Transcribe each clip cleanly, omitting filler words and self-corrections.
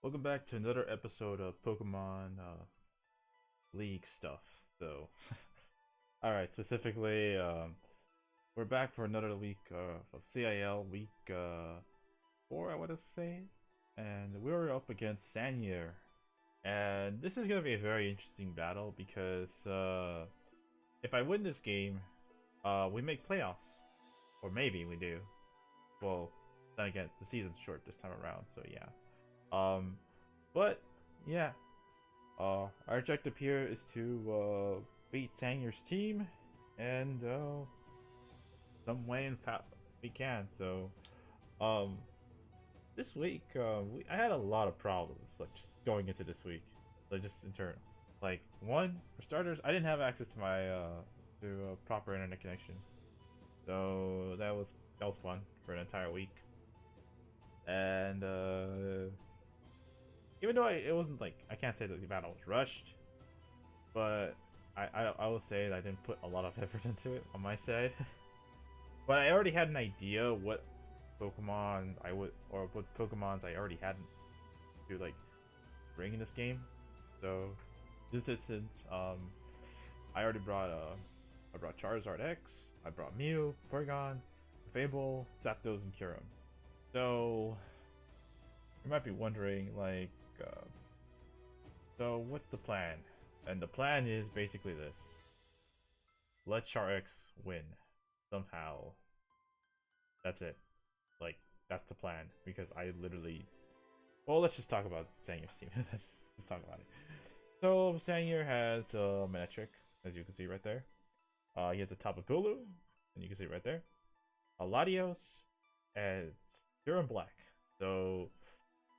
Welcome back to another episode of Pokemon League stuff. So, alright, specifically, we're back for another week of CIL, week 4, I want to say. And we're up against Sanyer. And this is going to be a very interesting battle because if I win this game, we make playoffs. Or maybe we do. Well, then again, the season's short this time around, so yeah. But yeah, our objective here is to beat Sanyer's team, and some way in fact we can. So, um, this week I had a lot of problems, like just going into this week, like just internal. Like one, for starters, I didn't have access to my to a proper internet connection, so that was fun for an entire week, and even though it wasn't like I can't say that the battle was rushed, but I will say that I didn't put a lot of effort into it on my side. But I already had an idea what Pokemon I would or what Pokemons I already had to like bring in this game. So this instance, I already brought I brought Charizard X, I brought Mew, Porygon, Fable, Zapdos, and Kyurem. So you might be wondering like. So what's the plan? And the plan is basically this. Let Char X win. Somehow. That's it. Like, that's the plan. Because I literally... Well, let's just talk about Sanyer's team. let's talk about it. So, Sanyer has Manectric, as you can see right there. He has a Tapu Bulu, and you can see right there. A Latios, and Zero Black. So,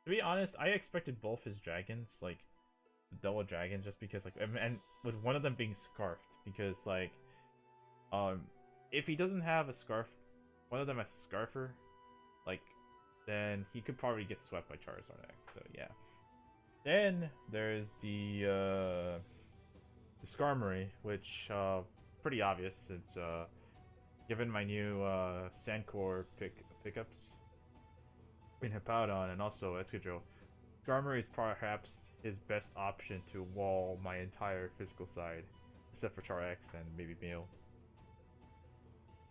to be honest, I expected both his dragons, like, double dragons, just because like and with one of them being scarfed, because like if he doesn't have a scarf, one of them has a scarfer, like then he could probably get swept by Charizard X. So yeah. Then there's the Skarmory, which pretty obvious since given my new Sandcore pickups in Hippowdon and also Excadrill, Skarmory is perhaps his best option to wall my entire physical side, except for Char X and maybe Mew.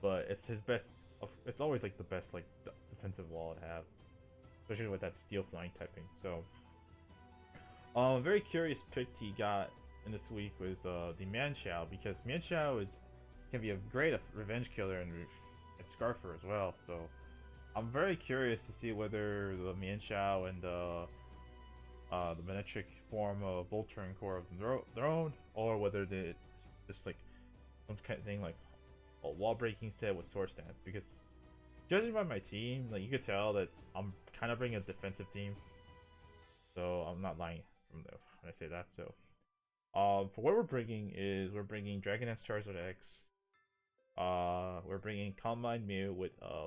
But it's his best. It's always like the best like defensive wall to have, especially with that Steel Flying typing. So, very curious pick he got in this week was the Manchow, because Manchow can be a great revenge killer and Scarfer as well. So I'm very curious to see whether the Manchow and the Manectric form a Volturn core of their own, or whether it's just like some kind of thing like a wall breaking set with sword stance. Because judging by my team, like you could tell that I'm kind of bringing a defensive team, so I'm not lying when I say that. So, for what we're bringing Dragon Dance Charizard X. We're bringing Combine Mew with a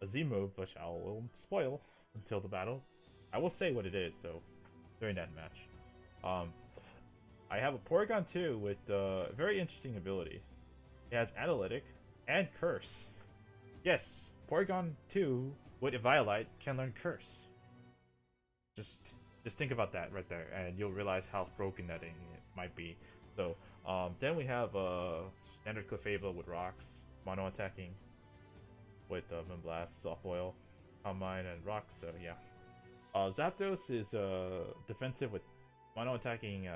Z move, which I will spoil until the battle. I will say what it is, so during that match. I have a Porygon 2 with a very interesting ability. It has Analytic and Curse. Yes, Porygon 2 with Eviolite can learn Curse. Just think about that right there, and you'll realize how broken that thing might be. So, then we have Standard Clefable with Rocks, Mono attacking with Moonblast, Soft Oil, Combine, and Rocks. So yeah. Zapdos is defensive with mono attacking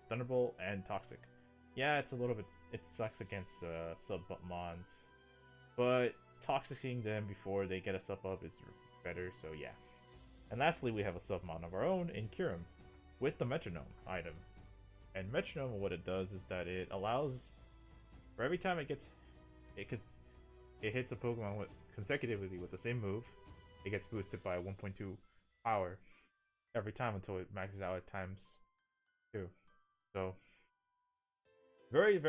Thunderbolt and Toxic. Yeah, it's a little bit. It sucks against sub mons, but toxicing them before they get a sub up is better. So yeah. And lastly, we have a sub mon of our own in Kyurem with the Metronome item. And Metronome, what it does is that it allows for every time it hits a Pokemon consecutively with the same move, it gets boosted by 1.2 power every time until it maxes out at times 2. So very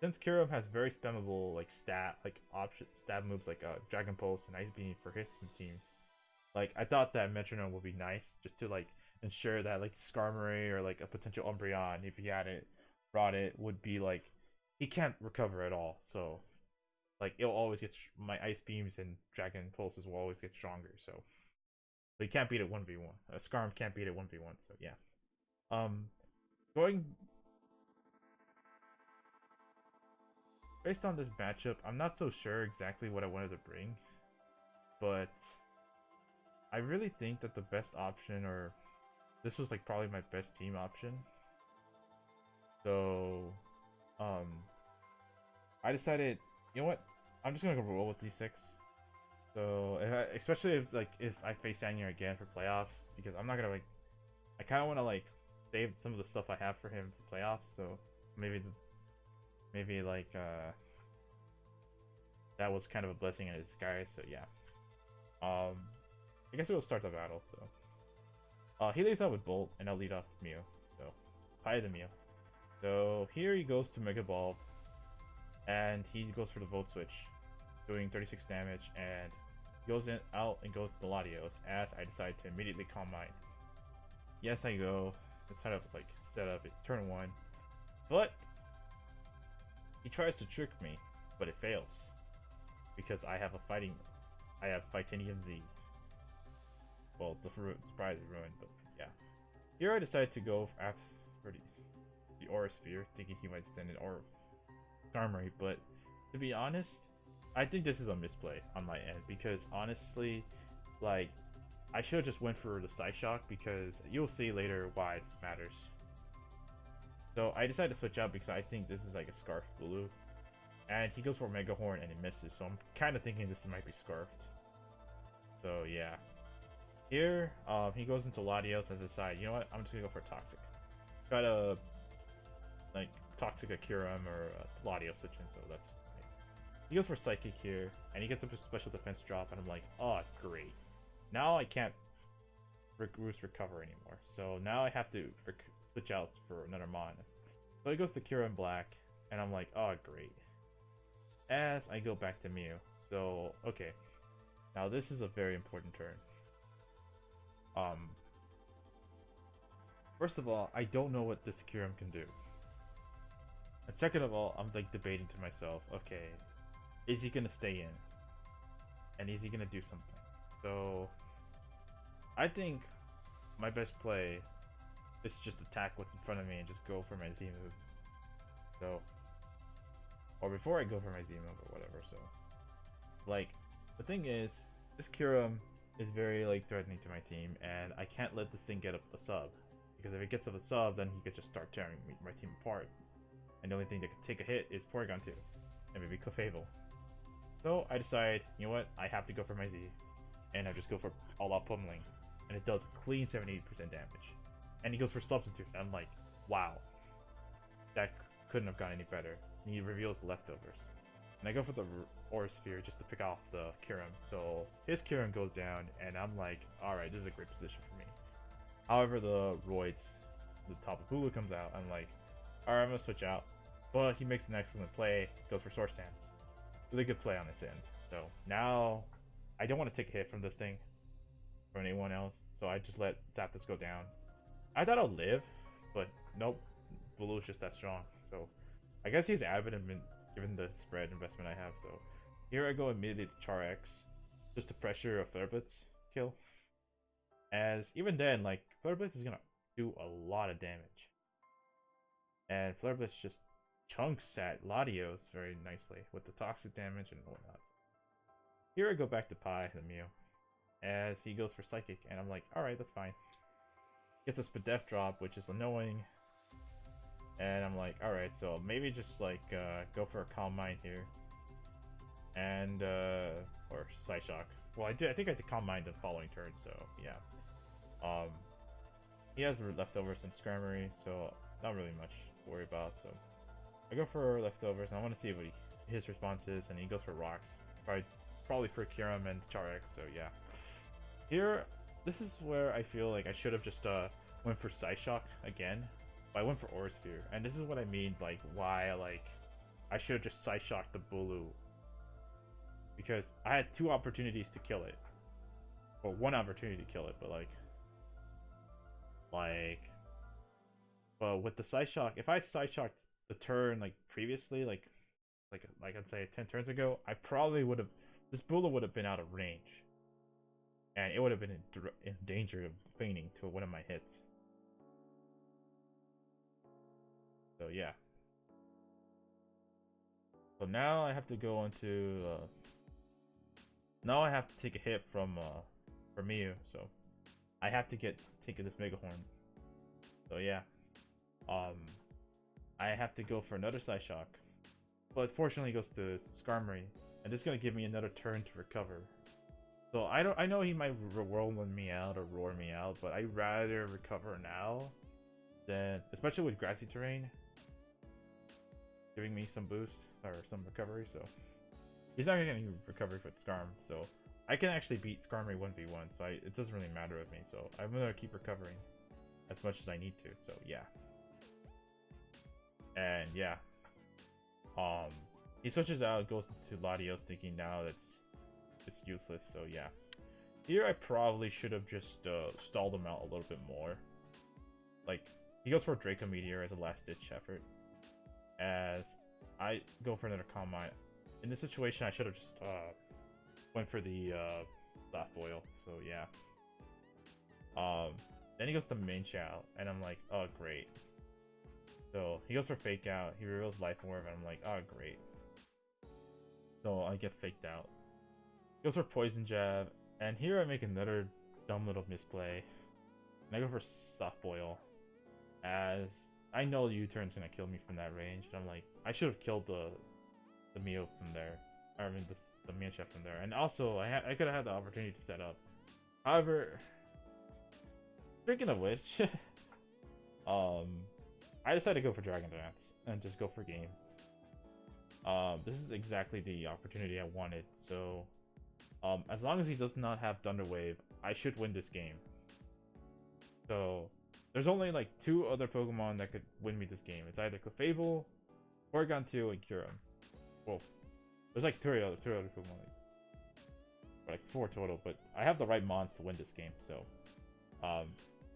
since Kyurem has very spammable like stab moves like Dragon Pulse and Ice Beam for his team, like I thought that Metronome would be nice just to like ensure that like Skarmory or like a potential Umbreon, if he had it, brought it, would be like he can't recover at all. So like it'll always get my Ice Beams and Dragon Pulses will always get stronger. So So you can't beat it 1v1. Skarm can't beat it 1v1, so yeah. Um, Going based on this matchup, I'm not so sure exactly what I wanted to bring, but I really think that the best option, or this was like probably my best team option. So, um, I decided, you know what? I'm just gonna go roll with D6. So, especially if I face Sanyer again for playoffs, because I'm not gonna like, I kind of want to like save some of the stuff I have for him for playoffs. So maybe like that was kind of a blessing in disguise. So yeah, I guess we'll start the battle. So, he lays out with Bolt, and I'll lead off Mew. So, hi the Mew. So here he goes to Mega Ball, and he goes for the Volt Switch, doing 36 damage, and goes out and goes to the Latios, as I decide to immediately Calm Mind. Yes, I go. It's kind of like set up at turn 1, but he tries to trick me, but it fails because I have Titanium Z. Well, the surprise is ruined, but yeah. Here I decide to go for the Aura Sphere, thinking he might send an Aura Armory, but to be honest, I think this is a misplay on my end, because honestly, like, I should have just went for the Side Shock, because you'll see later why it matters. So I decided to switch out because I think this is like a Scarf Blue, and he goes for Mega Horn and it misses, so I'm kind of thinking this might be Scarfed. So yeah. Here, he goes into Latios and decide, you know what, I'm just gonna go for Toxic. Try to like Toxic a Kyurem or Latios switch in, so that's nice. He goes for Psychic here, and he gets a special defense drop, and I'm like, oh great. Now I can't Roost Recover anymore, so now I have to switch out for another Mon. So he goes to Kyurem Black, and I'm like, oh great. As I go back to Mew, so okay. Now this is a very important turn. First of all, I don't know what this Kyurem can do. And second of all, I'm like debating to myself, okay, is he gonna stay in? And is he gonna do something? So I think my best play is just attack what's in front of me and just go for my Z move. So, or before I go for my Z move or whatever. So, like, the thing is, this Kyurem is very like threatening to my team, and I can't let this thing get a sub, because if it gets up a sub, then he could just start tearing my team apart. And the only thing that can take a hit is Porygon 2, and maybe Clefable. So I decide, you know what, I have to go for my Z, and I just go for all-out pummeling, and it does clean 78% damage. And he goes for Substitute, and I'm like, wow, that couldn't have gone any better. And he reveals the leftovers. And I go for the Aura Sphere just to pick off the Kyurem. So his Kyurem goes down, and I'm like, alright, this is a great position for me. However, the Roids, the Tapu Bulu comes out, I'm like, alright, I'm gonna switch out. But he makes an excellent play, goes for Source Dance. Really good play on this end. So now, I don't want to take a hit from this thing, from anyone else, so I just let Zapdos go down. I thought I'll live, but nope, Bulu is just that strong. So I guess he's avid given the spread investment I have. So here I go immediately to Char X, just to pressure a Flare Blitz kill. As even then, like, Flare Blitz is gonna do a lot of damage, and Flare Blitz just chunks at Latios very nicely with the toxic damage and whatnot. Here I go back to Pi, the Mew, as he goes for Psychic, and I'm like, alright, that's fine. Gets a Spadef drop, which is annoying, and I'm like, alright, so maybe just like go for a Calm Mind here, and or Side Shock. Well, I think I did Calm Mind the following turn, so yeah. He has leftovers and Scrammery, so not really much to worry about. So I go for leftovers, and I want to see what his response is, and he goes for Rocks, probably for Kyurem and Char X. So yeah, here this is where I feel like I should have just went for Side Shock again, but I went for Aura Sphere, and this is what I mean, like why I should have just Side Shocked the Bulu, because I had 2 opportunities to kill it, or 1 opportunity to kill it, but but with the Side Shock, if I Side Shocked the turn like previously, like I'd say 10 turns ago, I probably would have, this Bulu would have been out of range. and it would have been in danger of fainting to one of my hits. So yeah. So now I have to go into. Now I have to take a hit from Mew. So I have to take this Mega Horn. So yeah. I have to go for another Psy Shock. But fortunately it goes to Skarmory, and this is gonna give me another turn to recover. So I know he might whirlwind me out or roar me out, but I'd rather recover now than, especially with grassy terrain, giving me some boost or some recovery. So he's not gonna get any recovery for Skarm, so I can actually beat Skarmory 1v1. So it doesn't really matter with me. So I'm gonna keep recovering as much as I need to. So yeah. And yeah, he switches out, goes to Latios, thinking now it's useless. So yeah, here I probably should have just stalled him out a little bit more. Like, he goes for a Draco Meteor as a last ditch effort, as I go for another Calm Mind. In this situation, I should have just went for the Soft Boil. So yeah. Then he goes to Main Chow, and I'm like, oh great. So he goes for Fake Out, he reveals Life Orb, and I'm like, oh great. So I get faked out. He goes for Poison Jab, and here I make another dumb little misplay. And I go for Soft Boil, as I know U-Turn's gonna kill me from that range. And I'm like, I should have killed the Mew from there. I mean the Manchef from there. And also I could have had the opportunity to set up. However, speaking of which, I decided to go for Dragon Dance and just go for game. This is exactly the opportunity I wanted. So, as long as he does not have Thunder Wave, I should win this game. So, there's only like 2 other Pokemon that could win me this game. It's either Clefable, Porygon 2, and Kyurem. Well, there's like 3 other Pokemon. Like 4 total, but I have the right mons to win this game. So,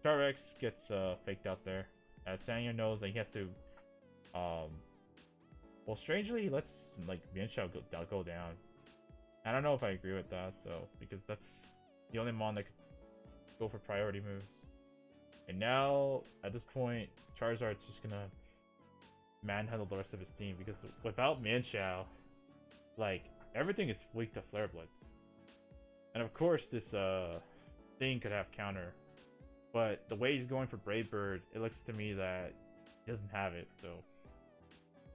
Charizard X gets faked out there, as Sanyer knows that he has to, well, strangely, he lets like Mienshao go down. I don't know if I agree with that, so, because that's the only mon that could go for priority moves. And now, at this point, Charizard's just gonna manhandle the rest of his team, because without Mienshao, like, everything is weak to Flare Blitz. And of course, this thing could have counter, but the way he's going for Brave Bird, it looks to me that he doesn't have it. So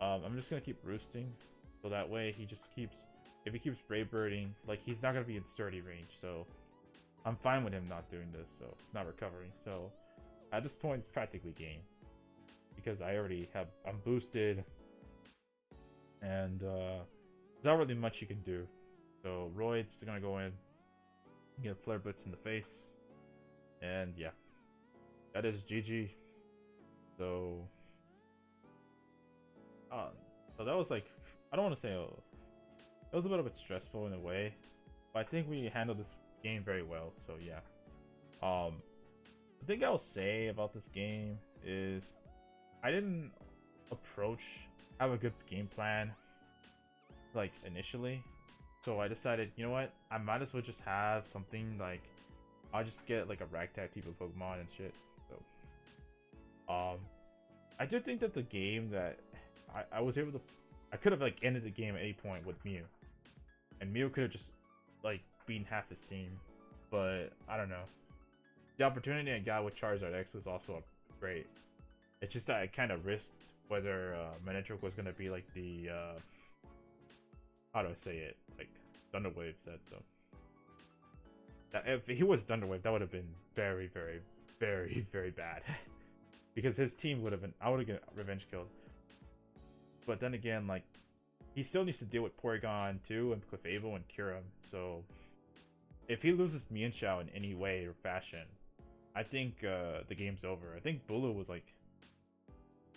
I'm just gonna keep roosting, so that way he just keeps, if he keeps Brave Birding, like, he's not gonna be in sturdy range. So I'm fine with him not doing this, so not recovering. So at this point, it's practically game, because I already have, I'm boosted, and there's not really much you can do. So Royd's gonna go in, get Flare Blitz in the face, and yeah, that is GG. So so that was like, I don't want to say it was a little bit stressful in a way, but I think we handled this game very well. So yeah, the thing I'll say about this game is I didn't have a good game plan like initially. So I decided, you know what, I might as well just have something like, I'll just get like a ragtag type of Pokemon and shit. So I do think that the game that I was able to, I could have like ended the game at any point with Mew, and Mew could have just like beaten half his team, but I don't know. The opportunity I got with Charizard X was also great. It's just that I kind of risked whether Manectric was gonna be like the how do I say it, like Thunder Wave said. So that if he was Thunder Wave, that would have been very, very, very, very bad. Because his team would have been, I would have got revenge killed. But then again, like, he still needs to deal with Porygon 2 and Clefable and Kyurem. So if he loses Mienshao in any way or fashion, I think the game's over. I think Bulu was like,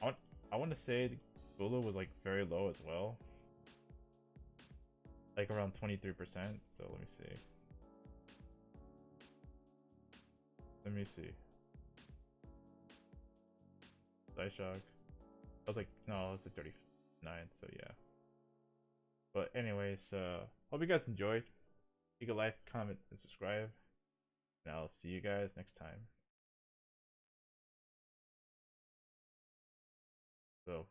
I want to say Bulu was like very low as well, like around 23%. So let me see. Let me see. Psyshock. I was like, no, it's like 39. So yeah. But anyways, hope you guys enjoyed. Leave a like, comment, and subscribe. And I'll see you guys next time. So